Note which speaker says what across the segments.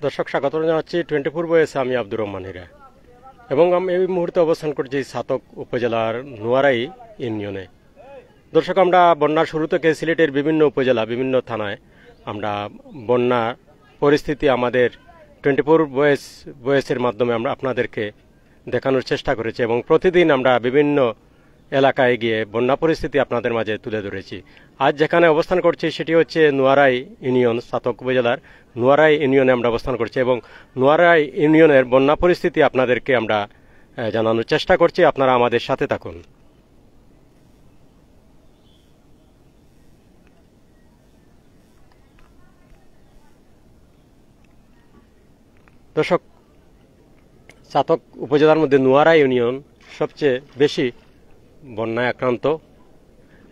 Speaker 1: দর্শক স্বাগত জানাচ্ছি 24 বয়েসে আমি আব্দুর রহমান হীরা এবং আমি এই মুহূর্তে অবস্থান করছি ছাতক উপজেলার নোয়ারাই ইউনিয়নে। দর্শক, আমরা বন্যার শুরু থেকে সিলেটের বিভিন্ন উপজেলা বিভিন্ন থানায় আমরা বন্যা পরিস্থিতি আমাদের 24 বয়েসের মাধ্যমে আমরা আপনাদেরকে দেখানোর চেষ্টা করেছি এবং প্রতিদিন আমরা বিভিন্ন এলাকায় গিয়ে বন্যা পরিস্থিতি আপনাদের মাঝে তুলে ধরেছি। আজ যেখানে অবস্থান করছি সেটি হচ্ছে নোয়ারাই ইউনিয়ন, ছাতক উপজেলার নোয়ারাই ইউনিয়নে আমরা অবস্থান করছি এবং নোয়ারাই ইউনিয়নের বন্যা পরিস্থিতি আপনাদেরকে আমরা জানানোর চেষ্টা করছি। আপনারা আমাদের সাথে থাকুন। দর্শক, ছাতক উপজেলার মধ্যে নোয়ারাই ইউনিয়ন সবচেয়ে বেশি বন্যায় আক্রান্ত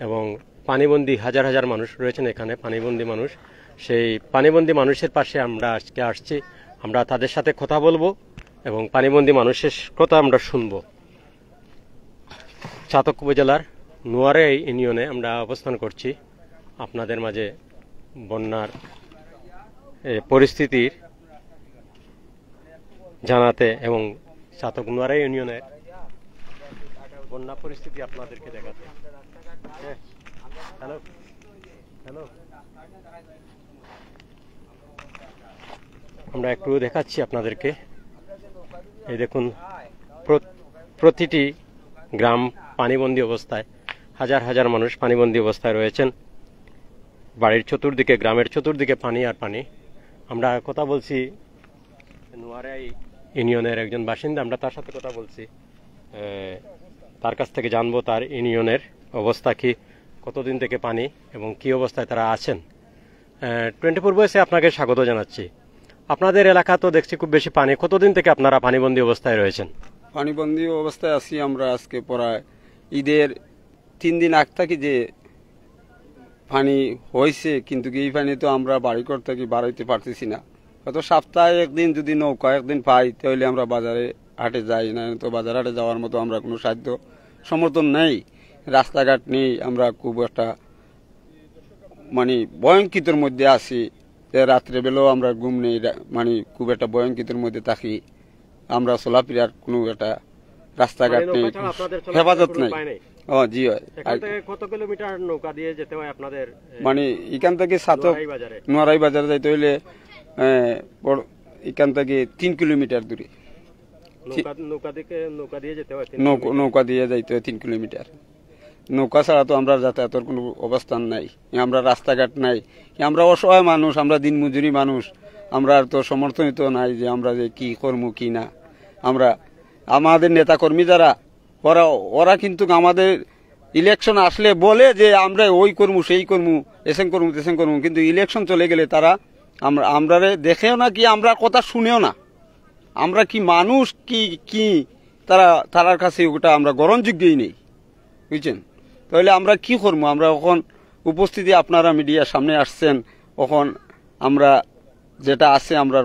Speaker 1: এবং পানিবন্দী হাজার হাজার মানুষ রয়েছেন এখানে। পানিবন্দী মানুষ, সেই পানিবন্দী মানুষের পাশে আমরা আজকে আসছি। আমরা তাদের সাথে কথা বলবো এবং পানিবন্দী মানুষের কথা আমরা শুনব। ছাতক উপজেলার নোয়ারাই ইউনিয়নে আমরা অবস্থান করছি আপনাদের মাঝে বন্যার পরিস্থিতির জানাতে এবং ছাতক নোয়ারাই ইউনিয়নের বন্যা পরিস্থিতি আপনাদেরকে দেখাতে। হ্যালো হ্যালো আমরা একটু দেখাচ্ছি আপনাদেরকে। এই দেখুন, প্রতিটি গ্রাম পানিবন্দী অবস্থায়, হাজার হাজার মানুষ পানিবন্দী অবস্থায় রয়েছেন। বাড়ির চতুর্দিকে, গ্রামের চতুর্দিকে পানি আর পানি। আমরা কথা বলছি নোয়ারাই ইউনিয়নের একজন বাসিন্দা, আমরা তার সাথে কথা বলছি, তার কাছ থেকে জানবো তার ইউনিয়নের অবস্থা কি, কতদিন থেকে পানি এবং কি অবস্থায় তারা আছেন। 24 বয়েসে আপনাকে স্বাগত জানাচ্ছি। আপনাদের এলাকা তো দেখছি খুব বেশি পানি, কতদিন থেকে আপনারা পানিবন্দী অবস্থায় রয়েছেন?
Speaker 2: পানিবন্দী অবস্থায় আছি আমরা আজকে প্রায় ঈদের 3 দিন আগ থাকি যে পানি হয়েছে, কিন্তু এই পানি তো আমরা বাড়ি করতে বাড়াইতে পারতেছি না। হয়তো সপ্তাহে একদিন যদি নৌকা একদিন পাই তাহলে আমরা বাজারে হাটে যাই, না তো বাজার হাটে যাওয়ার মতো আমরা কোনো সাধ্য সমর্থন নেই, রাস্তাঘাট নেই। আমরা খুব একটা মানে ভয়ঙ্কিতর মধ্যে আছি। রাত্রেবেলাও আমরা ঘুম নেই, মানে খুব একটা ভয়ঙ্কিতর মধ্যে থাকি। আমরা চলাফেরার কোনো একটা রাস্তাঘাট নেই, হেফাজত নেই। জি হয়।
Speaker 1: কত কিলোমিটার নৌকা দিয়ে যেতে হয় আপনাদের?
Speaker 2: মানে এখান থেকে ছাতক নোয়ারাই বাজারে যাইতে হইলে এখান থেকে 3 কিলোমিটার দূরে নৌকা দিয়ে যাইতে হয় 3 কিলোমিটার। নৌকা ছাড়া তো আমরা যাতায়াতের কোনো অবস্থান নাই, আমরা রাস্তাঘাট নাই, আমরা অসহায় মানুষ, আমরা দিনমজুরি মানুষ, আমরা তো সমর্থনিত নাই যে আমরা যে কি করবো কি না। আমরা আমাদের নেতা কর্মী যারা ওরা কিন্তু আমাদের ইলেকশন আসলে বলে যে আমরা ওই করবো সেই করবো, এসেন করবো তেসেন করবো, কিন্তু ইলেকশন চলে গেলে তারা আমরা দেখেও না, কি আমরা কথা শুনেও না। আমরা কি মানুষ কি তারার কাছে ওটা আমরা গ্রহণযোগ্যই নেই, বুঝছেন? তাহলে আমরা কি করবো? আমরা এখন উপস্থিতি, আপনারা মিডিয়ার সামনে আসছেন, এখন আমরা যেটা আছে আমরা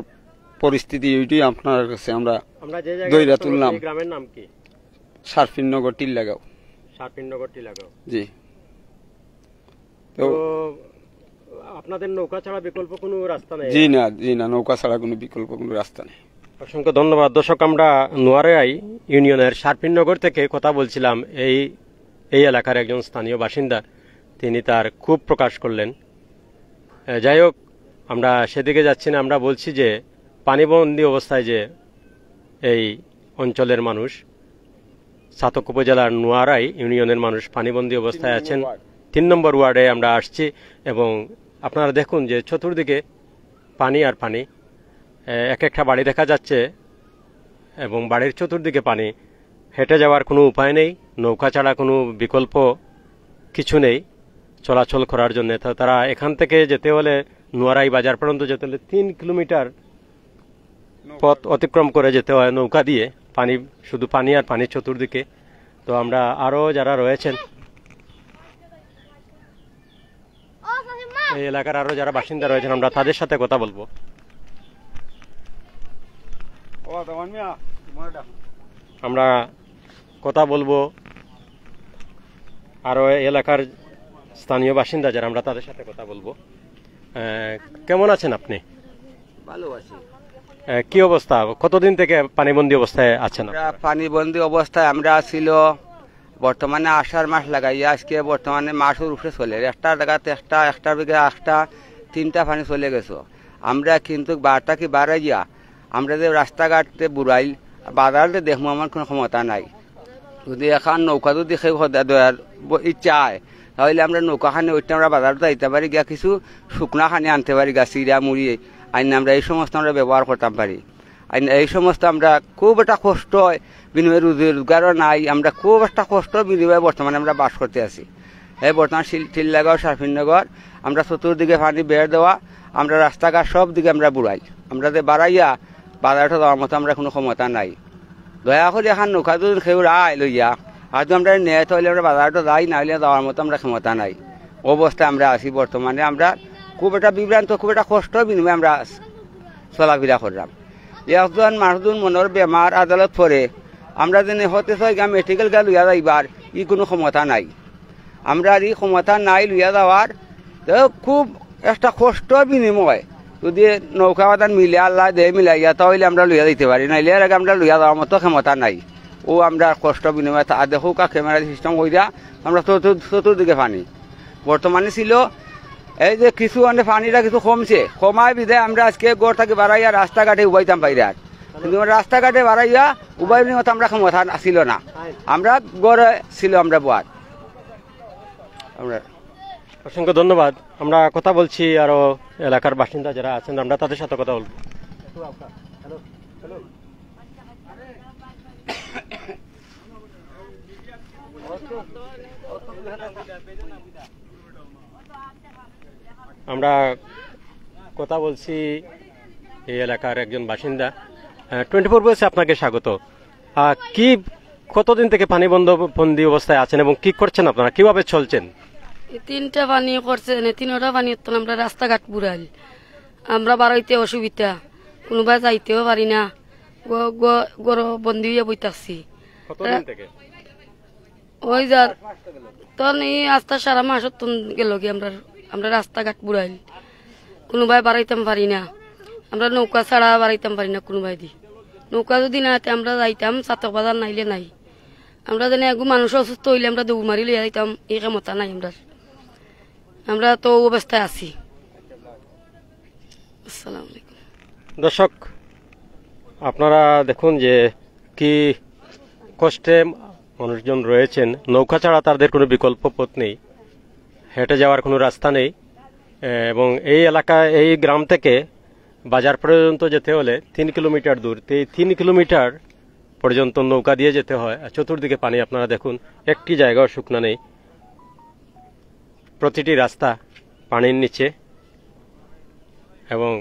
Speaker 2: পরিস্থিতি ওইটাই আপনার কাছে আমরা দইরা তুললাম।
Speaker 1: গ্রামের নাম কি?
Speaker 2: সারফিননগর টিল্লাগাঁও।
Speaker 1: সারফিননগর টিল্লাগাঁও,
Speaker 2: জি।
Speaker 1: তো আপনাদের নৌকা ছাড়া বিকল্প কোনো রাস্তা নেই?
Speaker 2: জি না, নৌকা ছাড়া কোনো বিকল্প কোনো রাস্তা নেই।
Speaker 1: অসংখ্য ধন্যবাদ। দর্শক, আমরা নোয়ারাই ইউনিয়নের সারফিননগর থেকে কথা বলছিলাম। এই এলাকার একজন স্থানীয় বাসিন্দা, তিনি তার ক্ষোভ প্রকাশ করলেন। যাই হোক, আমরা সেদিকে যাচ্ছি না। আমরা বলছি যে পানিবন্দী অবস্থায় যে এই অঞ্চলের মানুষ, ছাতক উপজেলার নোয়ারাই ইউনিয়নের মানুষ পানিবন্দী অবস্থায় আছেন। 3 নম্বর ওয়ার্ডে আমরা আসছি এবং আপনারা দেখুন যে চতুর্দিকে পানি আর পানি। এক একটা বাড়ি দেখা যাচ্ছে এবং বাড়ির চতুর্দিকে পানি। হেঁটে যাওয়ার কোনো উপায় নেই, নৌকা ছাড়া কোনো বিকল্প কিছু নেই চলাচল করার জন্য। তারা এখান থেকে যেতে হলে, নোয়ারাই বাজার পর্যন্ত যেতে হলে 3 কিলোমিটার পথ অতিক্রম করে যেতে হয় নৌকা দিয়ে। পানি, শুধু পানি আর পানি চতুর্দিকে। তো আমরা আরো যারা রয়েছেন এই এলাকার, আরো যারা বাসিন্দা রয়েছেন, আমরা তাদের সাথে কথা বলবো। আমরা কথা বলবো আরো এলাকার স্থানীয় বাসিন্দা যারা, আমরা তাদের সাথে কথা বলবো। কেমন আছেন আপনি?
Speaker 3: ভালো আছি।
Speaker 1: কি অবস্থা, কতদিন থেকে পানিবন্দী অবস্থায় আছেন
Speaker 3: আমরা
Speaker 1: আপনারা?
Speaker 3: পানিবন্দী অবস্থায় আমরা ছিল বর্তমানে আষাঢ় মাস লাগাইয়া আজকে বর্তমানে মাসের উপরে চলে একটা জায়গাতে একটার দিকে একটা তিনটা পানি চলে গেছো। আমরা কিন্তু বারটা কি বাড়াইয়া আমরা যে রাস্তাঘাটে বুড়াইল বাজারতে দেখবো আমার কোনো ক্ষমতা নাই। যদি এখন নৌকা যদি সেই দেওয়ার ইচ্ছা হয় তাহলে আমরা নৌকাখানি ওইটা আমরা বাজারতে যাইতে পারি গিয়া কিছু শুকনা খানি আনতে পারি গা চিরা মুড়ি আইন আমরা এই সমস্ত আমরা ব্যবহার করতাম পারি। আইন এই সমস্ত আমরা খুব একটা কষ্ট হয় বিনিময়ে রোজগারও নাই, আমরা খুব একটা কষ্ট বিনিময়ে বর্তমানে আমরা বাস করতে আছি। এই বর্তমান টিল্লাগড় শারফিনগর আমরা চতুর্দিকে পানি বের দেওয়া, আমরা রাস্তাঘাট সব দিকে আমরা বুড়াই, আমরা যে বাড়াইয়া বাজারটা যাওয়ার মতো আমরা কোনো ক্ষমতা নাই। দয়া করে এখন নৌকা যদি খেয়ে আয় লইয়া আর যদি আমরা নেয় তাহলে আমরা বাজারটা যাই, না হলে যাওয়ার মতো আমরা ক্ষমতা নাই অবস্থায় আমরা আছি। বর্তমানে আমরা খুব একটা বিভ্রান্ত, খুব একটা কষ্ট বিনিময়ে আমরা চলাফেরা করলাম। একজন মানুষজন মনের বেমার আদালত পরে আমরা যেন হতে চাই গা মেডিকেল গা লইয়া যাইবার ই কোনো ক্ষমতা নাই, আমরা এই ক্ষমতা নাই লইয়া যাওয়ার। তো খুব একটা কষ্ট বিনিময় যদি নৌকা বাদান মিলে আল্লাহ দে মিলাইয়া তাহলে আমরা লইয়া দিতে পারি, নাইলে এর আগে আমরা লইয়া যাওয়ার মতো ক্ষমতা নাই। ও আমরা কষ্ট বিনিময় দেখো কা ক্যামেরা সিস্টেম কইরা আমরা চতুর্দিকে পানি বর্তমানে ছিল। এই যে কিছু মানে পানিটা কিছু কমছে, কমায় বিধায় আমরা আজকে গড় থেকে বাড়াইয়া রাস্তাঘাটে উবাইতাম পাইরে। আর কিন্তু রাস্তাঘাটে বাড়াইয়া উবাইনি মতো আমরা ক্ষমতা ছিল না, আমরা গড়ে ছিল আমরা বোয়ার। আমরা
Speaker 1: অসংখ্য ধন্যবাদ। আমরা কথা বলছি আরো এলাকার বাসিন্দা যারা আছেন, আমরা তাদের সাথে কথা বলবো। আমরা কথা বলছি এই এলাকার একজন বাসিন্দা। 24 বয়সে আপনাকে স্বাগত। কি কতদিন থেকে পানিবন্দী অবস্থায় আছেন এবং কি করছেন আপনারা, কিভাবে চলছেন?
Speaker 4: তিনটা পানি করছে, তিনটা পানি তো আমরা রাস্তাঘাট বুড়াই, আমরা বাড়াইতে অসুবিধা, কোনোবা যাইতেও পারি না, গড় বন্দি হয়ে বই থাকছি।
Speaker 1: কতদিন থেকে?
Speaker 4: ওই যা তখন এই আস্তা সারা মাসের তন গেল কি আমরা রাস্তাঘাট বুড়াই, কোনোবাই বাড়াইতাম পারি না, আমরা নৌকা ছাড়া বাড়াইতাম পারি না কোনোবাই দি। নৌকা যদি না আমরা যাইতাম চাতক বাজার নাইলে নাই, আমরা যেন একগু মানুষ অসুস্থ হইলে আমরা দৌড় মারি লিয়া যাইতাম, এই ক্ষমতা নাই আমরা তো অবস্থায় আছি। আসসালামু আলাইকুম।
Speaker 1: দর্শক, আপনারা দেখুন যে কি কষ্টে মানুষজন রয়েছেন। নৌকা ছাড়া তাদের কোনো বিকল্প পথ নেই, হেঁটে যাওয়ার কোনো রাস্তা নেই, এবং এই এলাকা এই গ্রাম থেকে বাজার পর্যন্ত যেতে হলে 3 কিলোমিটার দূর, 3 কিলোমিটার পর্যন্ত নৌকা দিয়ে যেতে হয়। চতুর্দিকে পানি, আপনারা দেখুন একটি জায়গাও শুকনা নেই, প্রতিটি রাস্তা পানির নিচে। এবং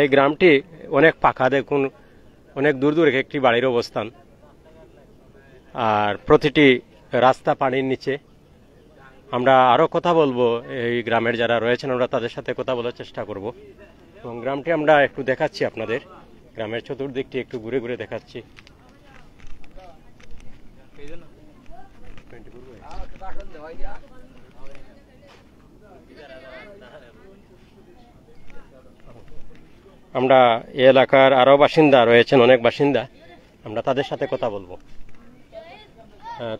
Speaker 1: এই গ্রামটি অনেক পাকা, দেখুন অনেক দূর দূর একটি বাড়ির অবস্থান, আর প্রতিটি রাস্তা পানির নিচে। আমরা আরো কথা বলবো, এই গ্রামের যারা রয়েছেন আমরা তাদের সাথে কথা বলার চেষ্টা করব, এবং গ্রামটি আমরা একটু দেখাচ্ছি আপনাদের, গ্রামের চতুর্দিকটি একটু ঘুরে ঘুরে দেখাচ্ছি। আমরা এই এলাকার আরো বাসিন্দা রয়েছেন, অনেক বাসিন্দা, আমরা তাদের সাথে কথা বলবো।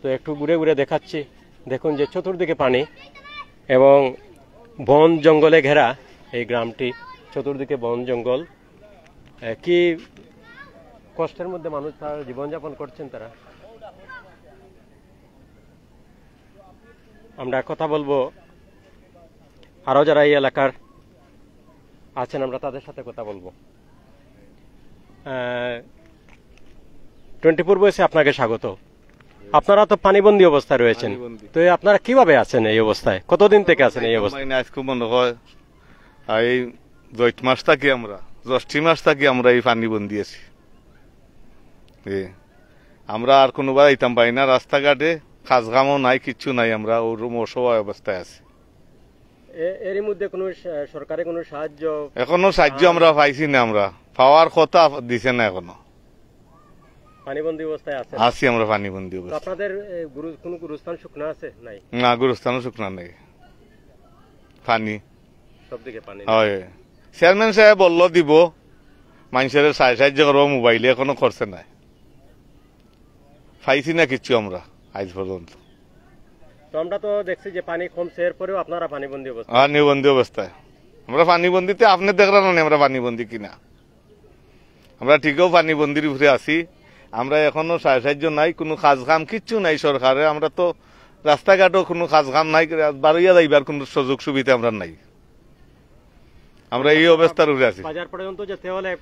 Speaker 1: তো একটু ঘুরে ঘুরে দেখাচ্ছি। দেখুন যে চতুর্দিকে পানি এবং বন জঙ্গলে ঘেরা এই গ্রামটি, চতুর্দিকে বন জঙ্গল। কি কষ্টের মধ্যে মানুষ তার জীবনযাপন করছেন তারা। আমরা কথা বলবো আরো যারা এই এলাকার আছেন, আমরা তাদের সাথে কথা বলবো। 24 বয়সে আপনাকে স্বাগত। আপনারা তো পানিবন্দী অবস্থায় রয়েছেন, তো আপনারা কিভাবে আছেন এই অবস্থায়, কতদিন থেকে আছেন এই অবস্থায়?
Speaker 5: আজকে মনে হয় এই জৈঠ মাস থাকি আমরা, জ্যৈষ্ঠী মাস থাকি আমরা এই পানিবন্দী আছি। আমরা আর কোনোবার আইতাম পাই না, রাস্তাঘাটে কাজ কামও নাই, কিচ্ছু নাই, আমরা ওরকম অসহায় অবস্থায় আছি।
Speaker 1: এর মধ্যে কোনো সরকারি কোনো সাহায্য
Speaker 5: এখনো সাহায্য আমরা পাইছি না, আমরা পাওয়ার কথা দিছে না এখনো।
Speaker 1: পানিবন্দী অবস্থায় আছে
Speaker 5: আছি আমরা পানিবন্দী অবস্থায়।
Speaker 1: আপনাদের কোনো গুরুস্থান শুকনা আছে? নাই,
Speaker 5: না গুরুস্থানও শুকনা নেই, পানি
Speaker 1: সবদিকে পানি।
Speaker 5: হয় চেয়ারম্যান সাহেব বললো দিব, মানুষের সাহায্য করবো মোবাইলে এখনো করছে নাই, পাইছি না কিচ্ছু আমরা আজ পর্যন্ত।
Speaker 1: তো আমরা তো দেখছি যে পানি কমছে, এরপরেও আপনারা পানিবন্দী অবস্থা।
Speaker 5: আর নিবন্ধী অবস্থায় আমরা পানিবন্দিতে আপনি দেখলেন না আমরা পানিবন্দী কিনা, আমরা ঠিকও পানিবন্দির উপরে আছি। আমরা এখনো সাহায্য নাই, কোনো কাজ কাম কিচ্ছু নাই সরকারে। আমরা তো রাস্তাঘাটও কোনো কাজ কাম নাই, বাড়িয়া যাইবার কোনো সুযোগ সুবিধা আমরা নাই। আমরা এই অবস্থার উপরে আছি।
Speaker 1: বাজার পর্যন্ত যেতে হলে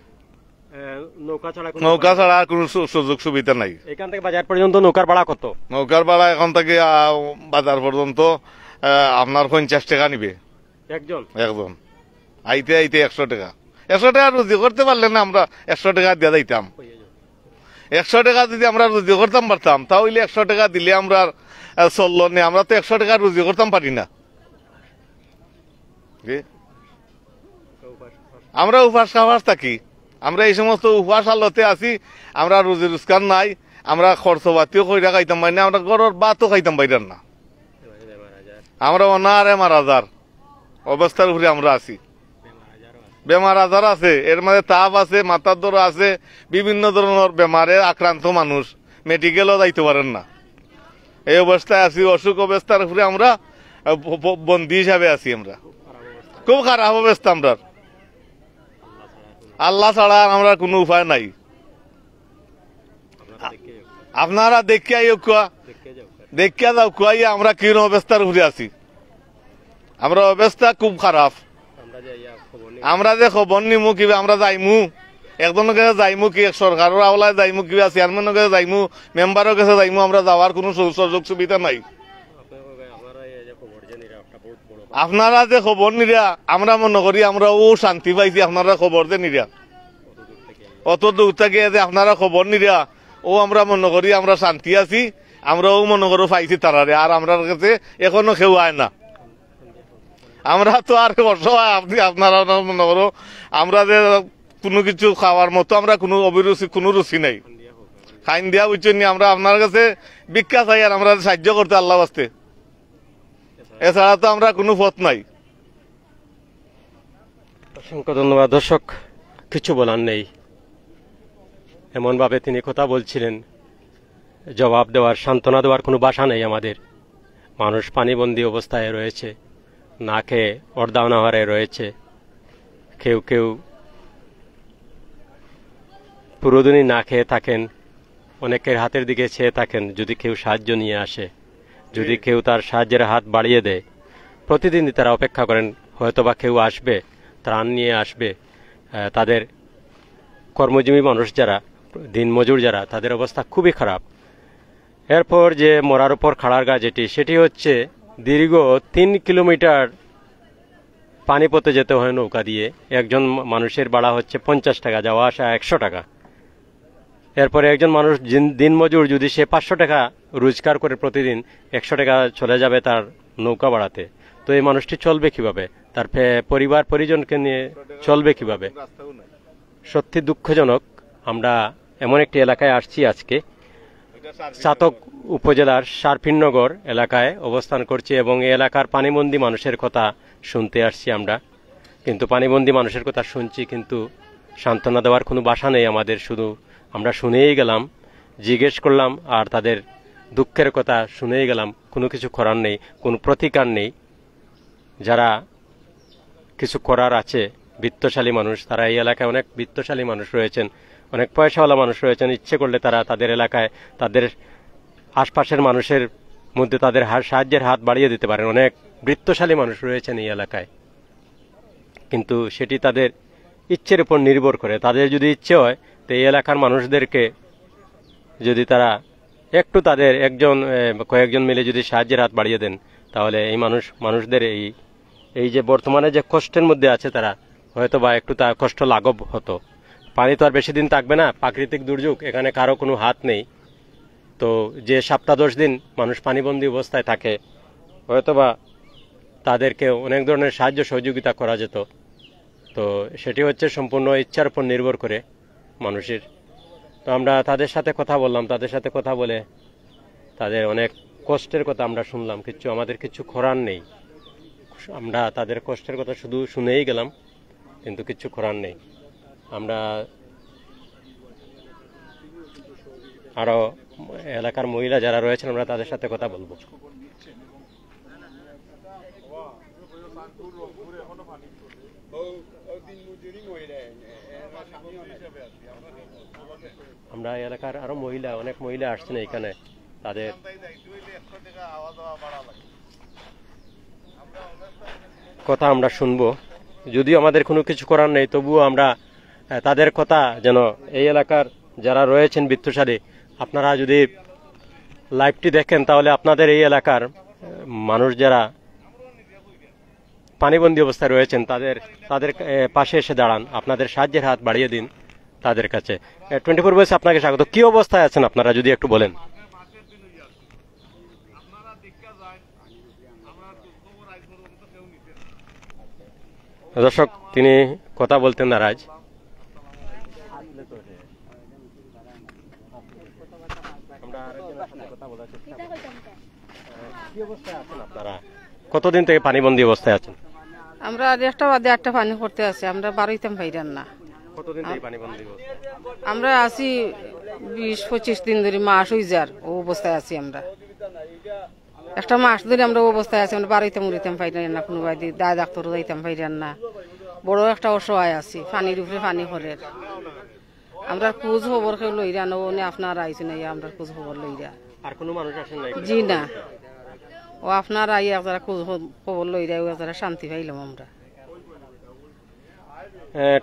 Speaker 1: নৌকা ছাড়া
Speaker 5: নৌকা ছাড়া আর কোনো সুযোগ সুবিধা নাই।
Speaker 1: এখান থেকে বাজার পর্যন্ত নৌকার ভাড়া কত?
Speaker 5: নৌকার ভাড়া এখন থেকে বাজার পর্যন্ত আপনার 50 টাকা নিবে
Speaker 1: একজন।
Speaker 5: আইতে আইতে 100 টাকা। 100 টাকা রুজি করতে পারলে না আমরা 100 টাকা দিয়ে যাইতাম। 100 টাকা যদি আমরা রুজি করতাম পারতাম, তাহলে 100 টাকা দিলে আমরা চললো না। আমরা তো 100 টাকা রুজি করতাম পারি না। আমরা উপাস খাওয়াস থাকি, আমরা এই সমস্ত উপাস আলোতে আছি। আমরা রুজি রোজগার নাই, আমরা খরচ পাতিও কইরা খাইতাম পারি না, আমরা ঘরের ভাতও খাইতাম পাইরান না। আমরা অনারে মারাজার অবস্থার উপরে আমরা আছি। বেমার আজার আছে, এর মধ্যে তাপ আছে, মাথার দর আছে, বিভিন্ন ধরনের বেমারে আক্রান্ত মানুষ মেডিকেলও যাইতে পারেন না। এই অবস্থায় আছি, অসুখ অবস্থার উপরে আমরা বন্দী হিসাবে আছি। আমরা খুব খারাপ অবস্থা আমরা, আল্লাহ ছাড়া আমরা কোনো উপায় নাই। আপনারা দেখিয়া দেখিয়া যাও কুয়াইয়া আমরা কি অবস্থার উপরে আছি। আমরা অবস্থা খুব খারাপ। আমরা যে খবর নিমু কিবা আমরা যাইমু, একজনের কাছে যাইমু কি সরকারের আওলায় যাইমু কিবা চেয়ারম্যানের কাছে যাইমু, মেম্বারের কাছে যাইমু, আমরা যাওয়ার কোনো সুযোগ সুবিধা নাই। আপনারা যে খবর নিরা আমরা মনে করি আমরা ও শান্তি পাইছি। আপনারা খবর যে নিরা অত দূর থেকে যে আপনারা খবর নিরা, ও আমরা মনে করি আমরা শান্তি আছি। আমরাও মনে করো পাইছি তারারে, আর আমরা কাছে এখনো কেউ আয় না। আমরা তো আর অসহায়। আপনি আপনারা মনে করো আমরা যে কোনো কিছু খাওয়ার মতো আমরা কোনো অভিরুচি, কোনো রুচি নাই। খাইন দিয়া বুঝছেন নি, আমরা আপনার কাছে ভিক্ষা চাই আর আমরা সাহায্য করতে আল্লাহ বাস্তে, এছাড়া তো আমরা কোনো পথ নাই।
Speaker 1: অসংখ্য ধন্যবাদ। দর্শক, কিছু বলার নেই। এমনভাবে তিনি কথা বলছিলেন, জবাব দেওয়ার, সান্ত্বনা দেওয়ার কোনো ভাষা নেই আমাদের। মানুষ পানিবন্দী অবস্থায় রয়েছে, না খেয়ে অর্ধানাহারে রয়েছে। কেউ কেউ পুরোদিনই না খেয়ে থাকেন, অনেকের হাতের দিকে চেয়ে থাকেন যদি কেউ সাহায্য নিয়ে আসে, যদি কেউ তার সাহায্যের হাত বাড়িয়ে দেয়। প্রতিদিনই তারা অপেক্ষা করেন হয়তোবা কেউ আসবে, ত্রাণ নিয়ে আসবে। তাদের কর্মজীবী মানুষ যারা, দিনমজুর যারা, তাদের অবস্থা খুবই খারাপ। এরপর যে মরার উপর খাড়ার গা সেটি হচ্ছে দীর্ঘ 3 কিলোমিটার পানিপথে যেতে হয় নৌকা দিয়ে। একজন মানুষের ভাড়া হচ্ছে 50 টাকা, যাওয়া আসা 100 টাকা। এরপরে একজন মানুষ দিনমজুর যদি সে 500 টাকা রোজগার করে প্রতিদিন, 100 টাকা চলে যাবে তার নৌকা ভাড়াতে। তো এই মানুষটি চলবে কিভাবে? তার পরিবার পরিজনকে নিয়ে চলবে কিভাবে? সত্যি দুঃখজনক। আমরা এমন একটি এলাকায় আসছি আজকে, চাতক উপজেলার শারফিনগর এলাকায় অবস্থান করছি এবং এই এলাকার পানিবন্দী মানুষের কথা শুনতে আসছি আমরা। কিন্তু পানিবন্দী মানুষের কথা শুনছি, কিন্তু সান্ত্বনা দেওয়ার কোনো ভাষা নেই আমাদের। শুধু আমরা শুনেই গেলাম, জিজ্ঞেস করলাম, আর তাদের দুঃখের কথা শুনেই গেলাম। কোনো কিছু করার নেই, কোনো প্রতিকার নেই। যারা কিছু করার আছে, বিত্তশালী মানুষ, তারা এই এলাকায় অনেক বিত্তশালী মানুষ রয়েছেন, অনেক পয়সাওয়ালা মানুষ রয়েছেন। ইচ্ছে করলে তারা তাদের এলাকায়, তাদের আশপাশের মানুষের মধ্যে তাদের সাহায্যের হাত বাড়িয়ে দিতে পারেন। অনেক বিত্তশালী মানুষ রয়েছেন এই এলাকায়, কিন্তু সেটি তাদের ইচ্ছের উপর নির্ভর করে। তাদের যদি ইচ্ছে হয় তো এই এলাকার মানুষদেরকে যদি তারা একটু তাদের কয়েকজন মিলে যদি সাহায্যের হাত বাড়িয়ে দেন, তাহলে এই মানুষদের এই যে বর্তমানে যে কষ্টের মধ্যে আছে, তারা হয়তো বা একটু তার কষ্ট লাঘব হতো। পানি তো আর বেশি দিন থাকবে না, প্রাকৃতিক দুর্যোগ, এখানে কারো কোনো হাত নেই। তো যে 7-10 দিন মানুষ পানিবন্দী অবস্থায় থাকে, হয়তোবা তাদেরকে অনেক ধরনের সাহায্য সহযোগিতা করা যেত। তো সেটি হচ্ছে সম্পূর্ণ ইচ্ছার উপর নির্ভর করে মানুষের। তো আমরা তাদের সাথে কথা বললাম, তাদের সাথে কথা বলে তাদের অনেক কষ্টের কথা আমরা শুনলাম। আমাদের কিছু করার নেই। আমরা তাদের কষ্টের কথা শুধু শুনেই গেলাম, কিন্তু কিছু করার নেই। আমরা আরো এলাকার মহিলা যারা রয়েছেন আমরা তাদের সাথে কথা বলবো। আমরা এলাকার আরো অনেক মহিলা আসছেন এখানে, তাদের কথা আমরা শুনবো। যদিও আমাদের কোনো কিছু করার নেই, তবুও আমরা তাদের কথা যেন এই এলাকার যারা রয়েছেন বিত্তশালী, আপনারা যদি লাইভটি দেখেন তাহলে আপনাদের এই এলাকার মানুষ যারা পানিবন্দী অবস্থায় রয়েছেন তাদের পাশে এসে দাঁড়ান, আপনাদের সাহায্যের হাত বাড়িয়ে দিন তাদের কাছে। 24 ভয়েসে আপনাকে স্বাগত। কি অবস্থায় আছেন আপনারা যদি একটু বলেন? দর্শক, তিনি কথা বলতেন নারাজ। আপনারা কতদিন থেকে পানিবন্দী অবস্থায় আছেন?
Speaker 6: আমরা একটা বাদে একটা পানি করতে আছি, আমরা বাড়াইতাম পাইরান না।
Speaker 1: কতদিন থেকে পানিবন্দী অবস্থা?
Speaker 6: আমরা আছি 20-25 দিন ধরে, মাস হয়ে যার ও অবস্থায় আছি। আমরা একটা মাস ধরে আমরা অবস্থায় আছি, আমরা বাড়াইতাম উড়িতাম পাইরান না, কোনো বাড়ি দায় ডাক্তার যাইতাম পাইরান না। বড় একটা অসহায় আছি, পানির উপরে পানি করে। আমরা খোঁজ খবর কেউ লইরা নো, আপনার আইসি নাই, আমরা খোঁজ খবর লইরা।
Speaker 1: আর কোনো মানুষ আসেন নাই?
Speaker 6: জি না, ও আপনার আই যারা খোঁজ খবর লইরা, ও যারা শান্তি পাইলাম আমরা।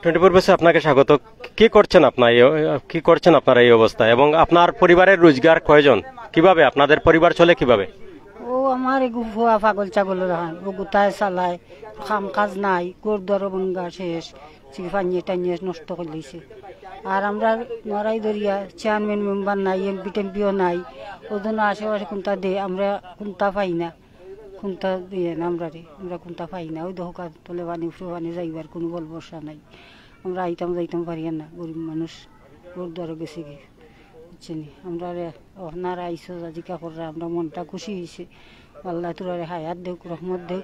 Speaker 1: 24 ভয়েসে আপনাকে স্বাগত। কি করছেন আপনারা এই অবস্থায়, এবং আপনার পরিবারের রোজগার কয়জন? কিভাবে আপনাদের পরিবার চলে কিভাবে?
Speaker 7: ও আমার ভুয়া পাগল ছাগল ও গোটায় চালায়, কাম কাজ নাই, গোর দর বনগা শেষ, পানিয়ে টানিয়ে নষ্ট করে দিয়েছে। আর আমরা নড়াই দরিয়া চেয়ারম্যান মেম্বার নাই, এমপি টেম্পিও নাই, ওজন্য আশেপাশে কোনটা দে, আমরা কোনটা পাই না, কোনটা দিয়ে না আমরা কোনটা পাই না। ওই দোকা তলে পানি উঠে পানি যাইবার কোনো বল বর্ষা নাই, আমরা যাইতাম পারি না, গরিব মানুষ, গোর দরে গেছে গিয়ে বুঝছেন। আমরা আপনারা আইসো জিকা করে আমরা মনটা খুশি হয়েছে। আল্লাহ তোর হায়াত দেখ, রহমত দেখ,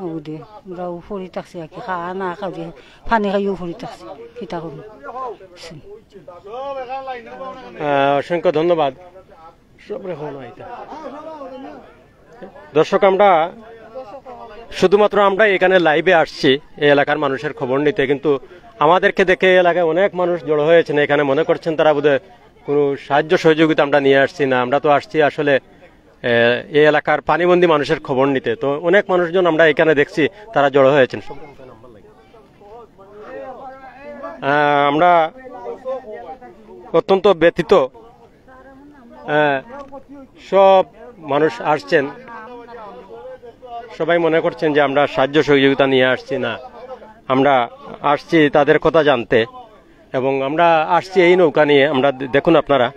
Speaker 7: আবু দে। আমরাও ফরি থাকছি আর কি, খাওয়া না খাওয়া পানি খাইও ফরি থাকছি, কিতা করুন।
Speaker 1: অসংখ্য ধন্যবাদ। দর্শক, আমরা শুধুমাত্র আমরা এখানে লাইভে আসছি এই এলাকার মানুষের খবর নিতে, কিন্তু আমাদেরকে দেখে এই এলাকায় অনেক মানুষ জড়ো হয়েছেন এখানে। মনে করছেন তারা বোধহয় কোনো সাহায্য সহযোগিতা আমরা নিয়ে আসছি না, আমরা তো আসছি আসলে এই এলাকার পানিবন্দী মানুষের খবর নিতে। তো অনেক মানুষজন আমরা এখানে দেখছি তারা জড়ো হয়েছেন। আমরা অত্যন্ত ব্যথিত, সব মানুষ আসছেন, সবাই মনে করছেন যে আমরা সাহায্য সহযোগিতা নিয়ে আসছি না, আমরা আসছি তাদের কথা জানতে। এবং আমরা আসছি এই নৌকা নিয়ে, আমরা দেখুন আপনারা,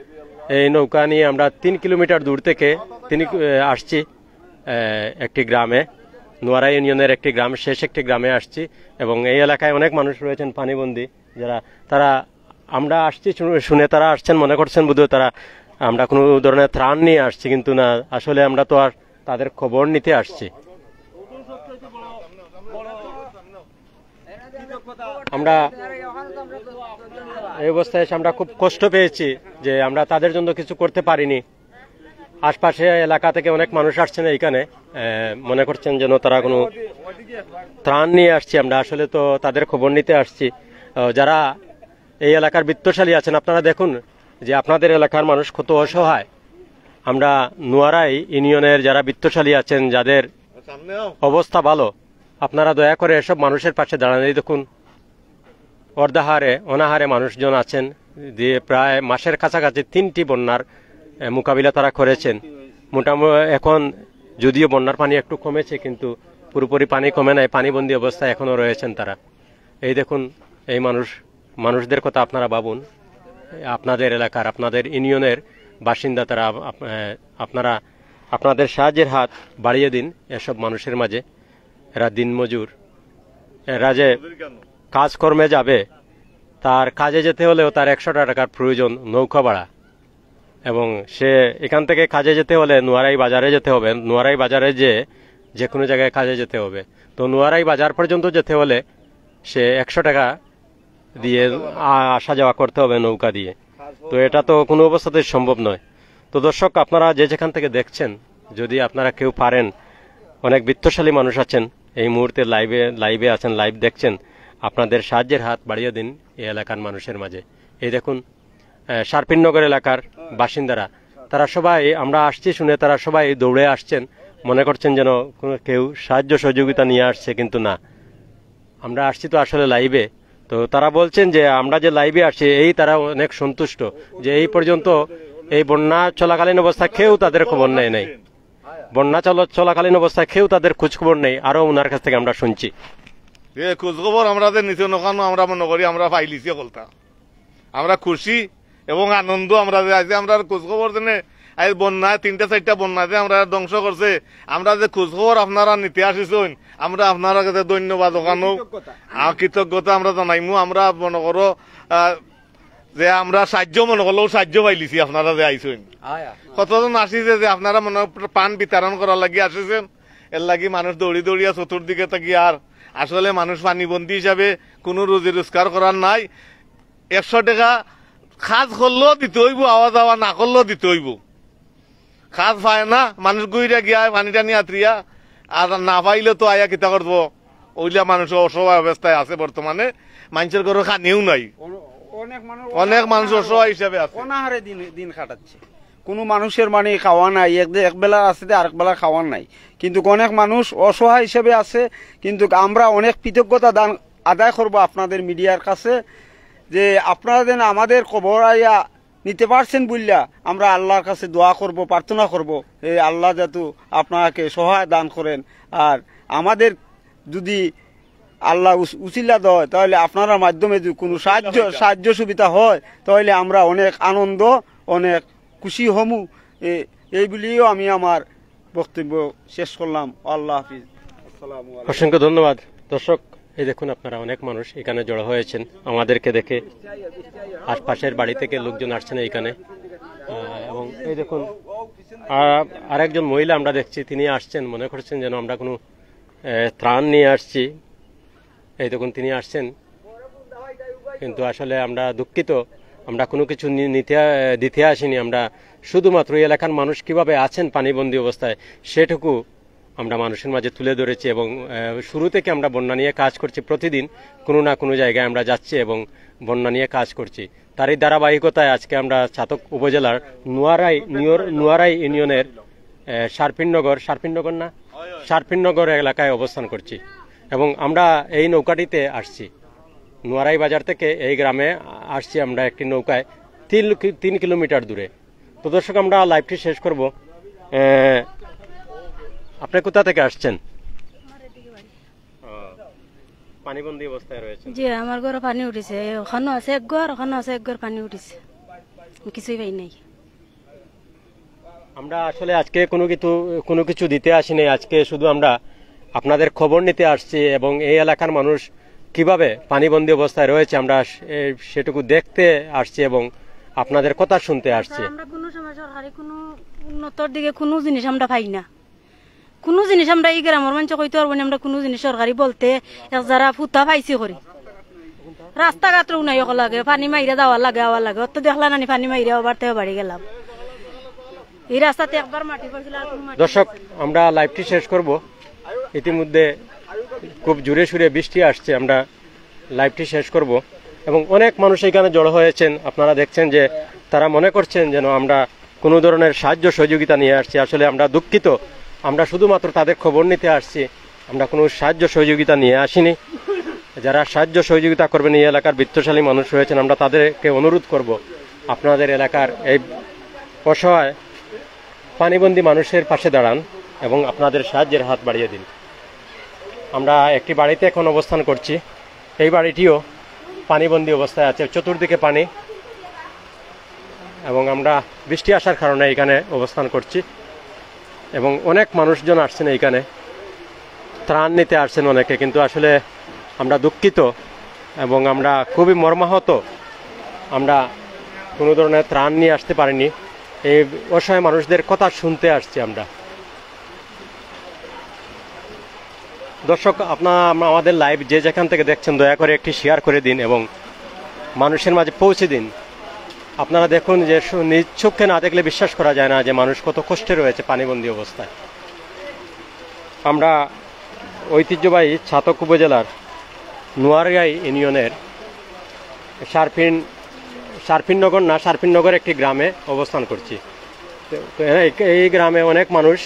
Speaker 1: এই নৌকা নিয়ে আমরা 3 কিলোমিটার দূর থেকে আসছি একটি গ্রামে, নোয়ারা ইউনিয়নের একটি গ্রাম, শেষ একটি গ্রামে আসছি। এবং এই এলাকায় অনেক মানুষ রয়েছেন পানিবন্দী, তারা আমরা আসছি শুনে তারা আসছেন, মনে করছেন বোধহয় তারা আমরা কোনো ধরনের ত্রাণ নিয়ে আসছি, কিন্তু না, আসলে আমরা তো আর তাদের খবর নিতে আসছি। আমরা এই অবস্থায় এসে আমরা খুব কষ্ট পেয়েছি যে আমরা তাদের জন্য কিছু করতে পারিনি। আশপাশে এলাকা থেকে অনেক মানুষ আসছেন এইখানে, মনে করছেন যেন তারা কোনো ত্রাণ নিয়ে আসছি, আমরা আসলে তো তাদের খবর নিতে আসছি। যারা এই এলাকার বিত্তশালী আছেন, আপনারা দেখুন যে আপনাদের এলাকার মানুষ কত অসহায়। আমরা নোয়ারাই ইউনিয়নের যারা বিত্তশালী আছেন, যাদের অবস্থা ভালো, আপনারা দয়া করে এসব মানুষের পাশে দাঁড়ান। এই দেখুন, অর্ধাহারে অনাহারে মানুষজন আছেন, দিয়ে প্রায় মাসের কাছাকাছি 3টি বন্যার মোকাবিলা তারা করেছেন। মোটামুটি এখন যদিও বন্যার পানি একটু কমেছে, কিন্তু পুরোপুরি পানি কমে নাই, পানিবন্দী অবস্থায় এখনো রয়েছেন তারা। এই দেখুন, এই মানুষদের কথা আপনারা ভাবুন। আপনাদের এলাকার, আপনাদের ইউনিয়নের বাসিন্দা তারা, আপনারা আপনাদের সাহায্যের হাত বাড়িয়ে দিন এসব মানুষের মাঝে। এরা দিনমজুর, এরা যে কাজকর্মে যাবে, তার কাজে যেতে হলেও তার 100 টাকার প্রয়োজন নৌকা ভাড়া, এবং সে এখান থেকে কাজে যেতে হলে নোয়ারাই বাজারে যেতে হবে। নোয়ারাই বাজারে যে কোনো জায়গায় কাজে যেতে হবে, তো নোয়ারাই বাজার পর্যন্ত যেতে হলে সে 100 টাকা দিয়ে আসা যাওয়া করতে হবে নৌকা দিয়ে। তো এটা তো কোনো অবস্থাতেই সম্ভব নয়। তো দর্শক, আপনারা যে যেখান থেকে দেখছেন, যদি আপনারা কেউ পারেন, অনেক বিত্তশালী মানুষ আছেন এই মুহূর্তে লাইভে আছেন, লাইভ দেখছেন, আপনাদের সাহায্যের হাত বাড়িয়ে দিন এই এলাকার মানুষের মাঝে। এই দেখুন শারপিননগর এলাকার বাসিন্দারা, তারা সবাই, আমরা আসছি শুনে তারা সবাই দৌড়ে আসছেন, মনে করছেন যেন কেউ সাহায্য সহযোগিতা নিয়ে আসছে, কিন্তু না, আমরা আসছি তো আসলে লাইভে। তো তারা বলছেন যে আমরা যে লাইভে আসছি এই তারা অনেক সন্তুষ্ট যে এই পর্যন্ত এই বন্যা চলাকালীন অবস্থায় কেউ তাদের খবর নেয় নাই, বন্যা চলাকালীন অবস্থায় কেউ তাদের খোঁজখবর নেই, আরো ওনার কাছ থেকে আমরা শুনছি।
Speaker 5: খোঁজখবর আমরা নিচে নখানো আমরা মনে করি আমরা পাইলিছি কলতা, আমরা খুশি এবং আনন্দ আমরা যে আজ আমরা খোঁজখবর জেনে আজ বন্যায় 3-4টা বন্যাতে আমরা ধ্বংস করছে, আমরা যে খোঁজখবর আপনারা নিতে আসিছেন, আমরা আপনারা কাছে ধন্যবাদ ওখানো কৃতজ্ঞতা আমরা জানাইমু। আমরা মনে করো যে আমরা সাহায্য মনে করলেও সাহায্য পাইলিছি আপনারা যে আইছেন, কতজন আসিছে যে আপনারা মনে পান বিতরণ করার লাগি আসিছেন, এর লাগি মানুষ দৌড়ি দৌড়িয়া চতুর্দিকে থাকি। আর আসলে মানুষ পানিবন্দী হিসাবে কোনো রুজি রোজগার করার নাই, 100 টাকা খাজ করলেও দিতে হইব, আওয়া যাওয়া না করলেও দিতে হইব। খাজ পায় না মানুষ গুইরা গিয়া পানি টানি আত্রিয়া, আর না পাইলে তো আয়া কিতা করবো, ওইলা মানুষ অসহায় অবস্থায় আছে বর্তমানে, মানুষের ঘরে খানিও নাই, অনেক মানুষ অসহায় হিসাবে আছে,
Speaker 2: অনাহারে দিন কাটাচ্ছে। কোনো মানুষের মানে খাওয়া নাই, এক বেলা আছে আরেক বেলা খাওয়ার নাই, কিন্তু অনেক মানুষ অসহায় হিসেবে আছে। কিন্তু আমরা অনেক কৃতজ্ঞতা দান আদায় করব আপনাদের মিডিয়ার কাছে, যে আপনারা যেন আমাদের খবর আইয়া নিতে পারছেন বললা আমরা আল্লাহর কাছে দোয়া করব, প্রার্থনা করব এই আল্লাহ যাতে আপনাকে সহায় দান করেন। আর আমাদের যদি আল্লাহ উসিলা দেয় তাহলে আপনার মাধ্যমে যদি কোনো সাহায্য সুবিধা হয় তাহলে আমরা অনেক আনন্দ, অনেক খুশি হমু। এই বলিও আমি আমার বক্তব্য শেষ করলাম। আল্লাহ হাফিজ, আসসালামু আলাইকুম।
Speaker 1: অসংখ্য ধন্যবাদ। দর্শক, এই দেখুন আপনারা অনেক মানুষ এখানে জড়ো হয়েছেন আমাদেরকে দেখে, আশপাশের বাড়ি থেকে লোকজন আসছেন এইখানে। এবং এই দেখুন আরেকজন মহিলা আমরা দেখছি, তিনি আসছেন, মনে করছেন যেন আমরা কোনো ত্রাণ নিয়ে আসছি। এই দেখুন তিনি আসছেন, কিন্তু আসলে আমরা দুঃখিত, আমরা কোনো কিছু দিতে আসিনি। আমরা শুধুমাত্র এই এলাকার মানুষ কিভাবে আছেন পানিবন্দী অবস্থায় সেটুকু আমরা মানুষের মাঝে তুলে ধরেছি। এবং শুরু থেকে আমরা বন্যা নিয়ে কাজ করছি, প্রতিদিন কোনো না কোনো জায়গায় আমরা যাচ্ছি এবং বন্যা নিয়ে কাজ করছি। তারই ধারাবাহিকতায় আজকে আমরা চাতক উপজেলার নুয়ারাই ইউনিয়নের শারপিননগর এলাকায় অবস্থান করছি। এবং আমরা এই নৌকাটিতে আসছি, নুয়ারাই বাজার থেকে এই গ্রামে আসছি আমরা একটি নৌকায় 3 কিলোমিটার দূরে। তো দর্শক, আমরা লাইভটি শেষ করব। আপনি কোথা থেকে আসছেন? পানিবন্দী অবস্থায় রয়েছেন?
Speaker 4: জি, আমার ঘরে পানি উঠেছে, ওখানে আছে এক ঘর, ওখানে আছে এক ঘর, পানি উঠেছে, কিছুই পাই নাই।
Speaker 1: আমরা আসলে আজকে কোনো কিছু দিতে আসিনি, আজকে শুধু আমরা আপনাদের খবর নিতে আসছি এবং এই এলাকার মানুষ কিভাবে পানিবন্দী অবস্থায় রয়েছে আমরা সেটুকু দেখতে আসছি এবং আপনাদের কথা শুনতে আসছি।
Speaker 4: আমরা কোনো সময় সরকারি কোনো উন্নতর দিকে কোনো জিনিস আমরা পাই না, কোনো জিনিস আমরা এই গ্রামের মানুষ কইতে পারবো না আমরা কোনো জিনিস সরকারি বলতে। যারা ফুটা পাইছি করি রাস্তাঘাট নাই লাগে, পানি মাইরা যাওয়ার লাগে আওয়ার লাগে, অত দেখলা নানি পানি মাইরা বাড়তে বাড়ি গেলাম এই রাস্তাতে একবার মাটি পড়ছিল।
Speaker 1: দর্শক, আমরা লাইভটি শেষ করব। ইতিমধ্যে খুব জোরে সুরে বৃষ্টি আসছে, আমরা লাইভটি শেষ করব। এবং অনেক মানুষ এখানে জড়ো হয়েছেন, আপনারা দেখছেন যে তারা মনে করছেন যেন আমরা কোনো ধরনের সাহায্য সহযোগিতা নিয়ে আসছি। আসলে আমরা দুঃখিত, আমরা শুধুমাত্র তাদের খবর নিতে আসছি, আমরা কোনো সাহায্য সহযোগিতা নিয়ে আসিনি। যারা সাহায্য সহযোগিতা করবেন, এই এলাকার বিত্তশালী মানুষ রয়েছেন, আমরা তাদেরকে অনুরোধ করব আপনাদের এলাকার এই অসহায় পানিবন্দী মানুষের পাশে দাঁড়ান এবং আপনাদের সাহায্যের হাত বাড়িয়ে দিন। আমরা একটি বাড়িতে এখন অবস্থান করছি, এই বাড়িটিও পানিবন্দী অবস্থায় আছে, চতুর্দিকে পানি। এবং আমরা বৃষ্টি আসার কারণে এখানে অবস্থান করছি এবং অনেক মানুষজন আসছেন এইখানে, ত্রাণ নিতে আসছেন অনেকে, কিন্তু আসলে আমরা দুঃখিত এবং আমরা খুবই মর্মাহত, আমরা কোনো ধরনের ত্রাণ নিয়ে আসতে পারিনি। এই অসহায় মানুষদের কথা শুনতে আসছি আমরা। দর্শক, আপনারা আমাদের লাইভ যে যেখান থেকে দেখছেন দয়া করে একটি শেয়ার করে দিন এবং মানুষের মাঝে পৌঁছে দিন আপনারা দেখুন যে নিজ চোখে না দেখলে বিশ্বাস করা যায় না যে মানুষ কত কষ্টে রয়েছে পানিবন্দী অবস্থায়। আমরা ঐতিহ্যবাহী ছাতক উপজেলার নোয়ারগাঁই ইউনিয়নের শারফিননগর একটি গ্রামে অবস্থান করছি। তো এই গ্রামে অনেক মানুষ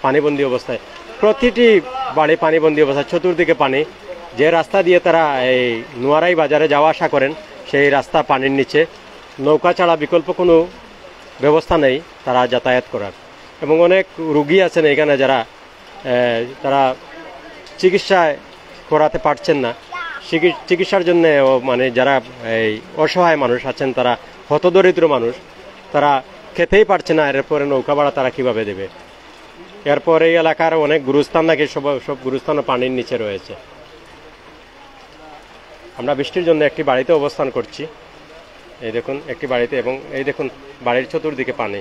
Speaker 1: পানিবন্দী অবস্থায়, প্রতিটি বাড়ি পানিবন্দী অবস্থায়, চতুর্দিকে পানি। যে রাস্তা দিয়ে তারা এই নোয়ারাই বাজারে যাওয়া আসা করেন সেই রাস্তা পানির নিচে, নৌকা ছাড়া বিকল্প কোনো ব্যবস্থা নেই তারা যাতায়াত করার। এবং অনেক রুগী আছেন এখানে যারা তারা চিকিৎসায় করাতে পারছেন না, চিকিৎসার জন্য মানে যারা এই অসহায় মানুষ আছেন, তারা হতদরিদ্র মানুষ, তারা খেতেই পারছে না, এরপরে নৌকা ভাড়া তারা কিভাবে দেবে। এরপর এই এলাকার অনেক গুরুস্থান নাকি সব গুরুস্থানও পানির নিচে রয়েছে। আমরা বৃষ্টির জন্য একটি বাড়িতে অবস্থান করছি, এই দেখুন একটি বাড়িতে, এবং এই দেখুন বাড়ির চতুর্দিকে পানি।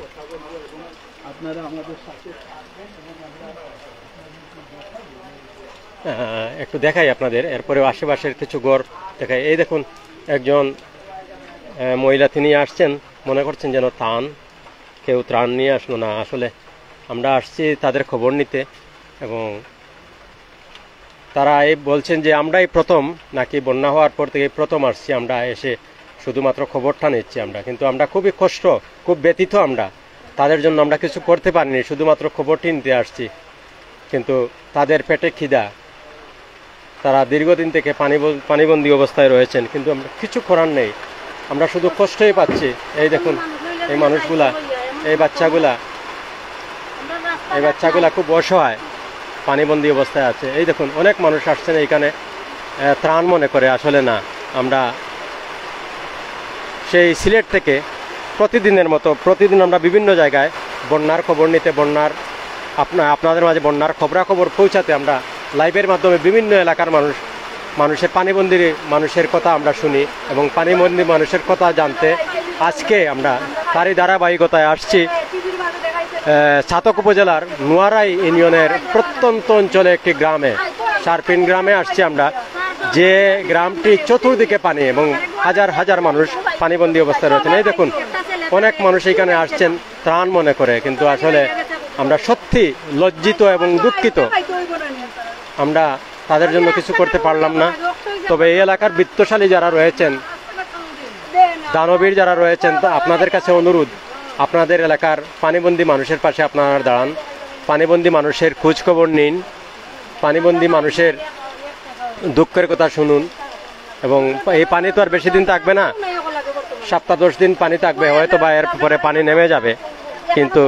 Speaker 1: একটু দেখাই আপনাদের, এরপরেও আশেপাশের কিছু ঘর দেখাই। এই দেখুন একজন মহিলা, তিনি আসছেন, মনে করছেন যেন কেউ ত্রাণ নিয়ে আসলো না। আসলে আমরা আসছি তাদের খবর নিতে, এবং তারা এই বলছেন যে আমরাই প্রথম নাকি বন্যা হওয়ার পর থেকে প্রথম আসছি, আমরা এসে শুধুমাত্র খবরটা নিচ্ছি আমরা। কিন্তু আমরা খুবই খুব ব্যথিত, আমরা তাদের জন্য আমরা কিছু করতে পারিনি, শুধুমাত্র খবরটি নিতে আসছি। কিন্তু তাদের পেটে খিদা, তারা দীর্ঘদিন থেকে পানিবন্দী অবস্থায় রয়েছেন, কিন্তু আমরা কিছু করার নেই, আমরা শুধু কষ্টই পাচ্ছি। এই দেখুন এই মানুষগুলা, এই বাচ্চাগুলা খুব অসহায়, পানিবন্দী অবস্থায় আছে। এই দেখুন অনেক মানুষ আসছেন এইখানে ত্রাণ মনে করে, আসলে না। আমরা সেই সিলেট থেকে প্রতিদিন আমরা বিভিন্ন জায়গায় বন্যার খবর নিতে, আপনাদের মাঝে বন্যার খবরাখবর পৌঁছাতে আমরা লাইভের মাধ্যমে বিভিন্ন এলাকার মানুষের পানিবন্দী মানুষের কথা আমরা শুনি, এবং পানিবন্দী মানুষের কথা জানতে আজকে আমরা তারই ধারাবাহিকতায় আসছি ছাতক উপজেলার নোয়ারাই ইউনিয়নের প্রত্যন্ত অঞ্চলে একটি গ্রামে, শারফিন গ্রামে আসছি আমরা, যে গ্রামটি চতুর্দিকে পানি এবং হাজার হাজার মানুষ পানিবন্দী অবস্থায় রয়েছেন। এই দেখুন অনেক মানুষ এখানে আসছেন ত্রাণ মনে করে, কিন্তু আসলে আমরা সত্যি লজ্জিত এবং দুঃখিত, আমরা তাদের জন্য কিছু করতে পারলাম না। তবে এই এলাকার বিত্তশালী যারা রয়েছেন, দানবীর যারা রয়েছেন, আপনাদের কাছে অনুরোধ, আপনাদের এলাকার পানিবন্দী মানুষের পাশে আপনারা দাঁড়ান, পানিবন্দী মানুষের খোঁজ খবর নিন, পানিবন্দী মানুষের দুঃখের কথা শুনুন। এবং এই পানি তো আর বেশি দিন থাকবে না, 7-10 দিন পানি থাকবে, হয়তো বা এর পরে পানি নেমে যাবে। কিন্তু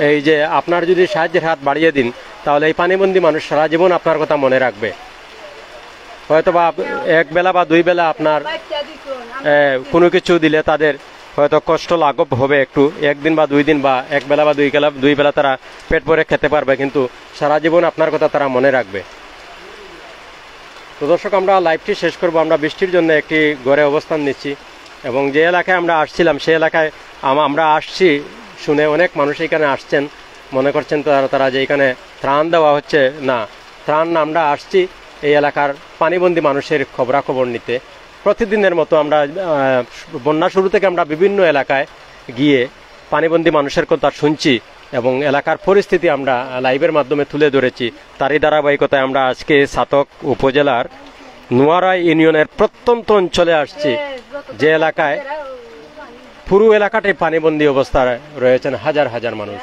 Speaker 1: এই যে আপনার যদি সাহায্যের হাত বাড়িয়ে দিন, তাহলে এই পানিবন্দী মানুষ সারা জীবন আপনার কথা মনে রাখবে। হয়তো বা এক বেলা বা দুই বেলা আপনার কোনো কিছু দিলে তাদের হয়তো কষ্ট লাঘব হবে একটু, একদিন বা 2 দিন, বা এক বেলা বা দুই বেলা তারা পেট ভরে খেতে পারবে, কিন্তু সারা জীবন আপনার কথা তারা মনে রাখবে। তো দর্শক, আমরা লাইভটি শেষ করব। আমরা বৃষ্টির জন্য একটি ঘরে অবস্থান নিচ্ছি, এবং যে এলাকায় আমরা আসছিলাম সেই এলাকায় আমরা আসছি শুনে অনেক মানুষ এখানে আসছেন, মনে করছেন তারা যে এখানে ত্রাণ দেওয়া হচ্ছে না, ত্রাণ না, আমরা আসছি এই এলাকার পানিবন্দী মানুষের খবরাখবর নিতে। প্রতিদিনের মতো আমরা বন্যা শুরু থেকে আমরা বিভিন্ন এলাকায় গিয়ে পানিবন্দী মানুষের কথা শুনছি, এবং এলাকার পরিস্থিতি আমরা লাইভের মাধ্যমে তুলে ধরেছি। তারই ধারাবাহিকতায় আমরা আজকে ছাতক উপজেলার নোয়ারাই ইউনিয়নের প্রত্যন্ত অঞ্চলে আসছি, যে এলাকায় পুরো এলাকাটি পানিবন্দী অবস্থায় রয়েছেন হাজার হাজার মানুষ।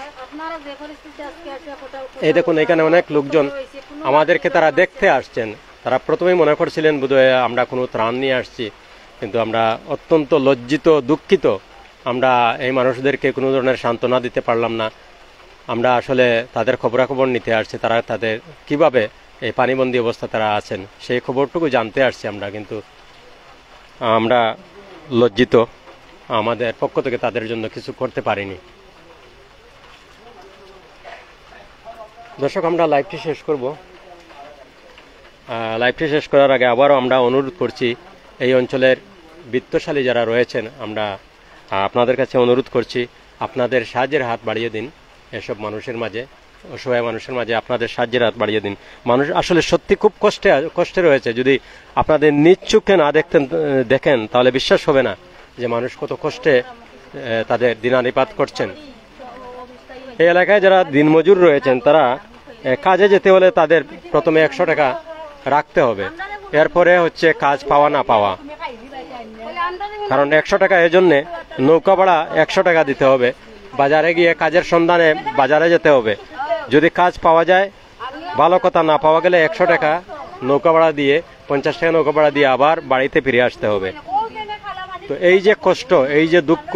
Speaker 1: এই দেখুন এখানে অনেক লোকজন আমাদেরকে তারা দেখতে আসছেন। তারা প্রথমেই মনে করছিলেন বোধহয় আমরা কোনো ত্রাণ নিয়ে আসছি, কিন্তু আমরা অত্যন্ত লজ্জিত, দুঃখিত। আমরা এই মানুষদেরকে কোনো ধরনের সান্ত্বনা দিতে পারলাম না। আমরা আসলে তাদের খবরাখবর নিতে আসছি, তাদের কিভাবে এই পানিবন্দী অবস্থা তারা আছেন সেই খবরটুকু জানতে আসছি আমরা, কিন্তু আমরা লজ্জিত, আমাদের পক্ষ থেকে তাদের জন্য কিছু করতে পারিনি। দর্শক, আমরা লাইভটি শেষ করব। লাইভটি শেষ করার আগে আবারও আমরা অনুরোধ করছি, এই অঞ্চলের বিত্তশালী যারা রয়েছেন, আমরা আপনাদের কাছে অনুরোধ করছি, আপনাদের সাহায্যের হাত বাড়িয়ে দিন এসব মানুষের মাঝে, অসহায় মানুষের মাঝে আপনাদের সাহায্যের হাত বাড়িয়ে দিন। মানুষ আসলে সত্যি খুব কষ্টে রয়েছে। যদি আপনাদের নিজ চোখে না দেখেন তাহলে বিশ্বাস হবে না যে মানুষ কত কষ্টে তাদের দিনানিপাত করছেন। এই এলাকায় যারা দিনমজুর রয়েছেন তারা কাজে যেতে হলে তাদের প্রথমে 100 টাকা রাখতে হবে, এরপরে হচ্ছে কাজ পাওয়া না পাওয়া। কারণ 100 টাকা এর জন্যে নৌকা ভাড়া 100 টাকা দিতে হবে, বাজারে গিয়ে কাজের সন্ধানে বাজারে যেতে হবে। যদি কাজ পাওয়া যায় ভালো কথা, না পাওয়া গেলে 100 টাকা নৌকা ভাড়া দিয়ে 50 টাকা নৌকা ভাড়া দিয়ে আবার বাড়িতে ফিরে আসতে হবে। তো এই যে কষ্ট, এই যে দুঃখ,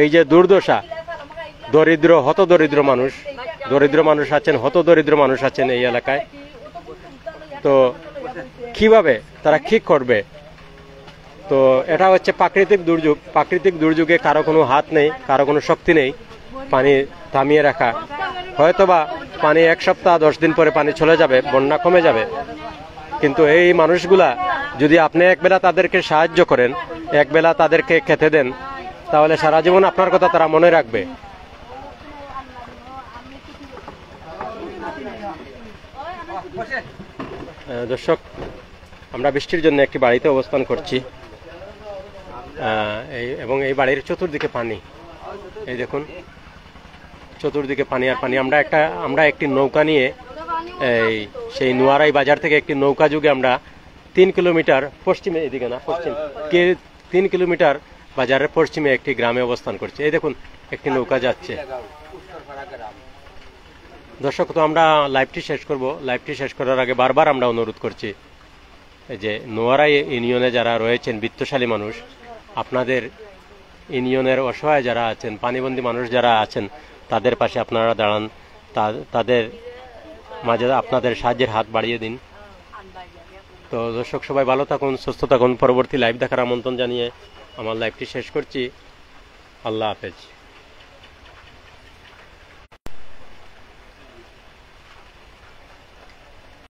Speaker 1: এই যে দুর্দশা, দরিদ্র হতদরিদ্র মানুষ, দরিদ্র মানুষ আছেন, হতদরিদ্র মানুষ আছেন এই এলাকায়। তো কিভাবে তারা কি করবে? তো এটা হচ্ছে প্রাকৃতিক দুর্যোগ। প্রাকৃতিক দুর্যোগে কারো কোনো হাত নেই, কারো কোনো শক্তি নেই পানি থামিয়ে রাখা। হয়তোবা পানি 1 সপ্তাহ 10 দিন পরে পানি চলে যাবে, বন্যা কমে যাবে। কিন্তু এই মানুষগুলা যদি আপনি একবেলা তাদেরকে সাহায্য করেন, একবেলা তাদেরকে খেতে দেন, তাহলে সারা জীবন আপনার কথা তারা মনে রাখবে। দর্শক, আমরা বৃষ্টির জন্য একটি বাড়িতে অবস্থান করছি, এবং এই বাড়ির চতুর্দিকে পানি। এই দেখুন, চতুর্দিকে পানি আর পানি। আমরা একটি নৌকা নিয়ে সেই নোয়ারাই বাজার থেকে একটি নৌকা যুগে আমরা 3 কিলোমিটার পশ্চিমে, এদিকে না, পশ্চিম 3 কিলোমিটার বাজারের পশ্চিমে একটি গ্রামে অবস্থান করছি। এই দেখুন, একটি নৌকা যাচ্ছে। দর্শক, তো আমরা লাইভটি শেষ করব। লাইভটি শেষ করার আগে বারবার আমরা অনুরোধ করছি যে নোয়ারাই ইউনিয়নে যারা রয়েছেন বিত্তশালী মানুষ, আপনাদের ইউনিয়নের অসহায় যারা আছেন, পানিবন্দী মানুষ যারা আছেন, তাদের পাশে আপনারা দাঁড়ান, তাদের মাঝে আপনাদের সাহায্যের হাত বাড়িয়ে দিন। তো দর্শক, সবাই ভালো থাকুন, সুস্থ থাকুন। পরবর্তী লাইভ দেখার আমন্ত্রণ জানিয়ে আমার লাইভটি শেষ করছি। আল্লাহ হাফেজ।